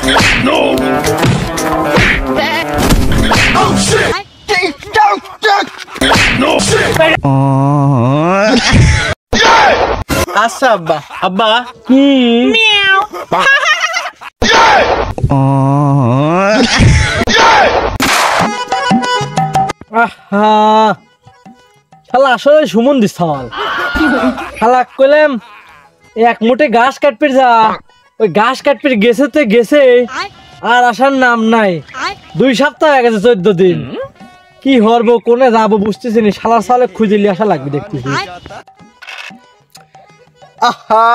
No. Oh shit. No shit. আচ্ছা আব্বা আব্বা কি শালা আসলে সুমন দিস শালা কইলাম এক মুঠে ঘাস কাটপি যা ওই ঘাস কাটপি গেছে তো গেছে আর আসার নাম নাই 2 সপ্তাহ হয়ে গেছে 14 দিন কি হরবো কোনে যাবো বুঝতেছি না শালা সালে খুঁজে আসা লাগবে দেখতেছি আহা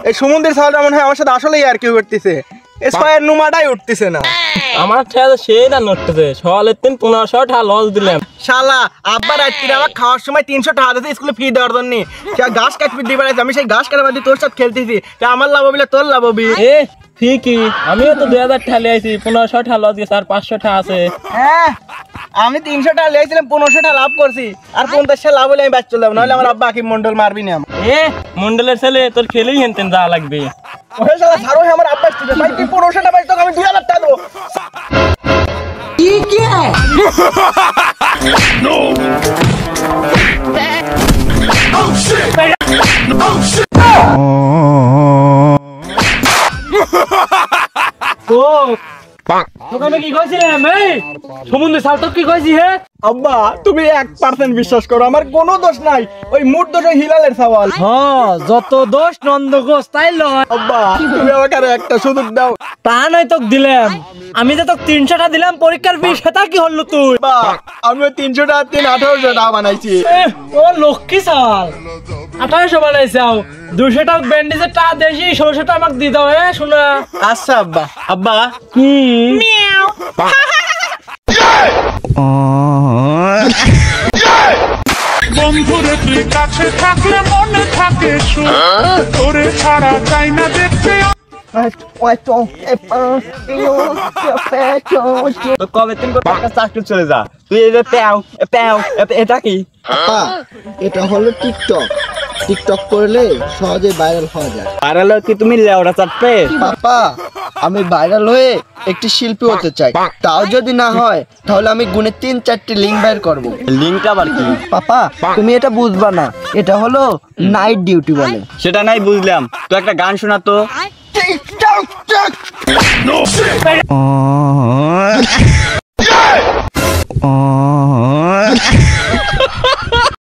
এই সমুদ্রের ছাওয়ালটা মনে হয় আমার সাথে আসলেই আর কি করতেছে স্পায়ার নুমাটাই উঠতেছে না আমার ঠেলা সেই না নড়তেছে সকালের 1500 টাকা লস দিলাম শালা আব্বা রাত্রি আমার খাওয়ার সময় 300 টাকা দিতে স্কুলে ফি দেওয়ার জন্য সে ঘাস কাটপি দিবার আছে আমি সেই ঘাস কাটা বাদ দিয়ে তোর সাথে খেলতেছি তা আমার লাভ হবিলে তোর লাভ হবি এ ঠিকই আমিও তো 2000 টাকা লিয়েছি 1500 টাকা লস দিয়েছি আর 500 টাকা আছে হ্যাঁ আমি 300 টাকা লিয়েছিলাম 1500 টাকা লাভ করছি আর 50 টাকা লাভ হলে আমি বাঁচ চলে যাবো নাহলে আমার আব্বা আকিব মন্ডল মারবি না এ মন্ডলের ছেলে তোর খেলেই হেনতেন যাওয়া লাগবে ওহে শালা ছাড়ো আমার আব্বা আসছে ভাই তুই 1500 টাকা পাইছ তোকে আমি 2000 টাকা দেবো No. Oh shit. Oh shit. তোকে আমি কি কইছিলাম এই সমুদ্রে সাল তো কি কইছি হে আব্বা তুমি 1% বিশ্বাস করো আমার কোনো দোষ নাই ওই মুড দোষ ওই হিলালের সওয়াল হ্যাঁ যত দোষ নন্দগোস তাই লয় আব্বা তুমি আমাকে আর একটা সুযোগ দাও তা নাই তোকে দিলাম আমি যে তোকে 300 টাকা দিলাম পরীক্ষার ফি সেটা কি হলো তুই আব্বা আমি 300 টাকা 1800 টাকা বানাইছি ও লক্ষ্মী সাল 1800 বানাইছাও 200 টাকা ব্যান্ডেজের টাকা দেশি 1600 টাকা আমাকে দি দাও এ শোনা আচ্ছা আব্বা আব্বা কি বন্ধুরে তুই কাছে থাকলে মনে থাকে সুখ তোরে ছাড়া চাই না দেখতে তো কবে দিন করে চাকরি চলে যা তুই এই যে প্যাও প্যাও এটা কি এটা হলো টিকটক টিকটক করলে সহজে ভাইরাল হওয়া যায় ভাইরাল কি তুমি লেওড়া চাটবে পাপা আমি ভাইরাল হয়ে একটি শিল্পী হতে চাই তাও যদি না হয় তাহলে আমি গুনে 3-4টি লিঙ্ক বের করব লিঙ্কটা আবার কি পাপা তুমি এটা বুঝবা না এটা হলো নাইট ডিউটি বলে সেটা নাই বুঝলাম তো একটা গান শোনা তো No shit.